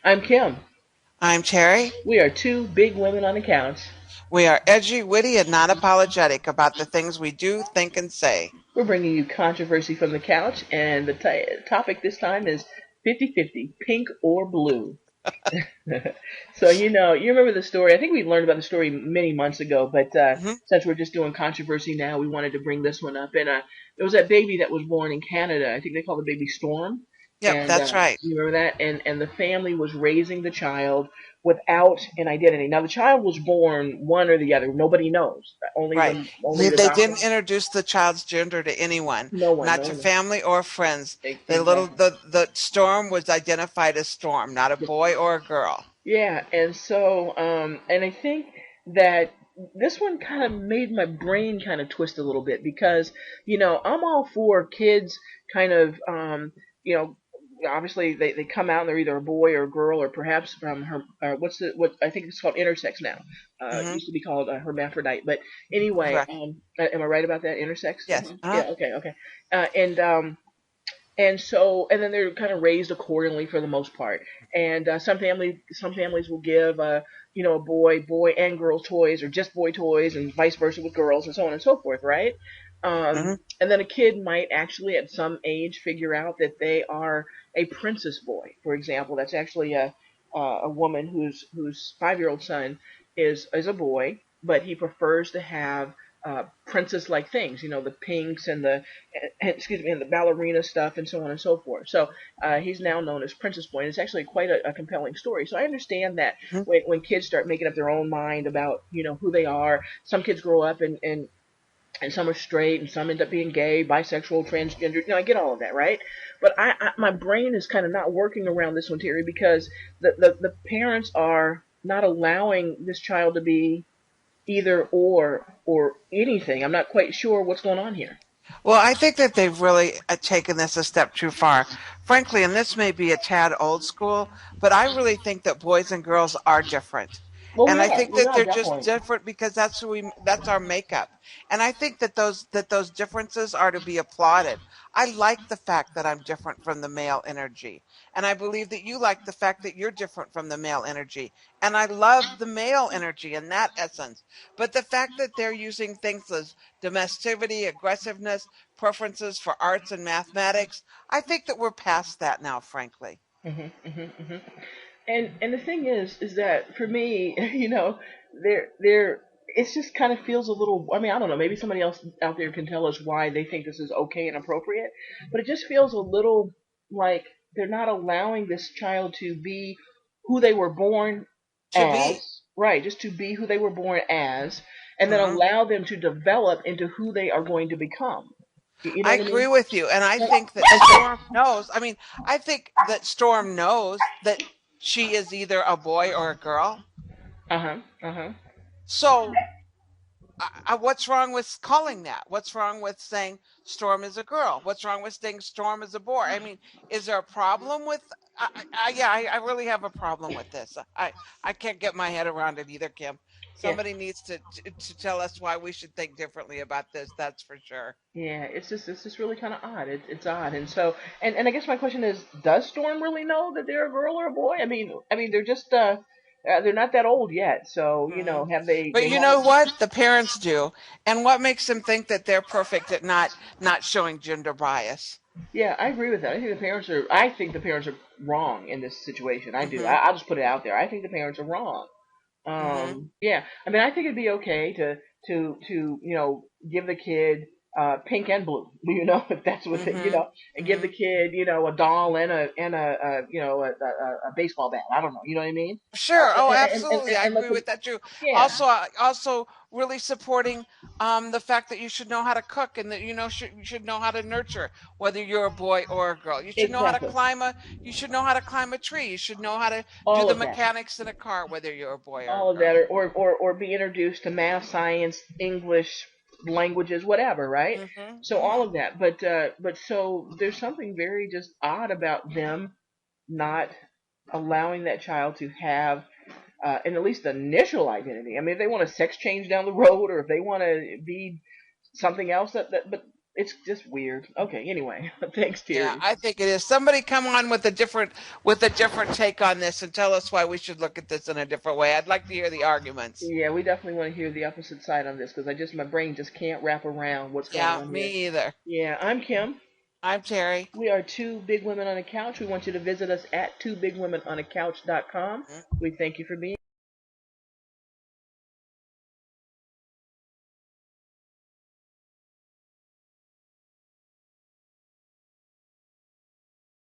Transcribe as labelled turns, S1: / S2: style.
S1: I'm Kim.
S2: I'm Terry.
S1: We are two big women on the couch.
S2: We are edgy, witty, and not apologetic about the things we do, think, and say.
S1: We're bringing you controversy from the couch, and the topic this time is 50-50, pink or blue. So, you remember the story. I think we learned about the story many months ago, but
S2: Hmm.
S1: since we're just doing controversy now, we wanted to bring this one up. And there was that baby that was born in Canada. I think they call the baby Storm.
S2: Yep,
S1: And
S2: that's right.
S1: you remember that? And the family was raising the child without an identity. Now, the child was born one or the other. Nobody knows.
S2: Right.
S1: Only
S2: They
S1: the
S2: they
S1: doctor.
S2: didn't introduce the child's gender to anyone,
S1: No one,
S2: not
S1: no
S2: to
S1: one.
S2: family or friends.
S1: Exactly.
S2: The Storm was identified as Storm, not a boy or a girl.
S1: Yeah, and so, and I think that this one kind of made my brain kind of twist a little bit because, I'm all for kids kind of, you know, obviously they come out and they're either a boy or a girl or perhaps from her, what I think it's called intersex now. It
S2: Hmm.
S1: used to be called hermaphrodite, but anyway,
S2: Correct.
S1: am I right about that? Intersex?
S2: Yes. Uh-huh.
S1: Yeah, okay, okay. And so and then they're kind of raised accordingly for the most part. And some families will give a boy and girl toys, or just boy toys, and vice versa with girls, and so on and so forth, right?
S2: Hmm.
S1: And then a kid might actually at some age figure out that they are a princess boy, for example. That's actually a woman whose 5-year-old son is a boy, but he prefers to have princess like things, the pinks and the ballerina stuff, and so on and so forth. So he's now known as Princess Boy, and it's actually quite a compelling story. So I understand that
S2: Hmm.
S1: when kids start making up their own mind about who they are, some kids grow up and some are straight, and some end up being gay, bisexual, transgender. I get all of that, right? But my brain is kind of not working around this one, Terry, because the parents are not allowing this child to be either or anything. I'm not quite sure what's going on here.
S2: Well, I think that they've really taken this a step too far. Frankly, and this may be a tad old school, but I really think that boys and girls are different.
S1: Well,
S2: And
S1: we
S2: I
S1: are.
S2: think
S1: We
S2: that
S1: are
S2: they're just
S1: definitely.
S2: different because that's our makeup. And I think that those differences are to be applauded. I like the fact that I'm different from the male energy. And I believe that you like the fact that you're different from the male energy. And I love the male energy in that essence. But the fact that they're using things as domesticity, aggressiveness, preferences for arts and mathematics, I think that we're past that now, frankly.
S1: Hmm. And the thing is that for me, there it just kind of feels a little. I mean, I don't know. Maybe somebody else out there can tell us why they think this is okay and appropriate, but it just feels a little like they're not allowing this child to be who they were born
S2: To be.
S1: as, right? Just to be who they were born as, and then
S2: Mhm.
S1: allow them to develop into who they are going to become. You know
S2: I
S1: what I
S2: agree
S1: mean?
S2: with you. And I think that Storm knows. I mean, I think that Storm knows that she is either a boy or a girl.
S1: Uh huh. Uh huh.
S2: So, what's wrong with calling that? What's wrong with saying Storm is a girl? What's wrong with saying Storm is a boy? I mean, is there a problem with? Yeah, I really have a problem with this. I can't get my head around it either, Kim.
S1: Yeah.
S2: Somebody needs to tell us why we should think differently about this. That's for sure.
S1: Yeah, it's just really kind of odd. It's odd, and so and I guess my question is, does Storm really know that they're a girl or a boy? I mean they're not that old yet, so
S2: Mhm.
S1: have they
S2: But
S1: they
S2: you know
S1: haven't.
S2: what? The parents do. And what makes them think that they're perfect at not showing gender bias?
S1: Yeah, I agree with that. I think the parents are wrong in this situation. I do.
S2: Mhm.
S1: I'll just put it out there. I think the parents are wrong.
S2: Mhm.
S1: Yeah, I mean, I think it'd be okay to give the kid pink and blue, if that's what
S2: Mhm.
S1: and give the
S2: Mhm.
S1: kid, a doll and a baseball bat. I don't know, you know what I mean?
S2: Sure. Oh,
S1: And,
S2: absolutely. I
S1: and let
S2: agree
S1: them,
S2: with that too.
S1: yeah,
S2: Also really supporting the fact that you should know how to cook and that you should know how to nurture whether you're a boy or a girl. You should know how to
S1: exactly,
S2: climb a tree. You should know how to do
S1: all
S2: the
S1: of that,
S2: mechanics in a car whether you're a boy or a
S1: all of that,
S2: girl.
S1: or be introduced to math, science, English, languages, whatever, right?
S2: Mhm.
S1: So all
S2: Mhm.
S1: of that, but so there's something very just odd about them not allowing that child to have an at least initial identity. I mean, if they want a sex change down the road, or if they want to be something else, but It's just weird. Okay, anyway. Thanks,
S2: Yeah,
S1: Terry.
S2: I think it is. Somebody come on with a different take on this and tell us why we should look at this in a different way. I'd like to hear the arguments.
S1: Yeah, we definitely want to hear the opposite side on this because my brain just can't wrap around what's going
S2: Yeah,
S1: on here.
S2: me either.
S1: Yeah, I'm Kim.
S2: I'm Terry.
S1: We are Two Big Women on a Couch. We want you to visit us at twobigwomenonacouch.com. We thank you for being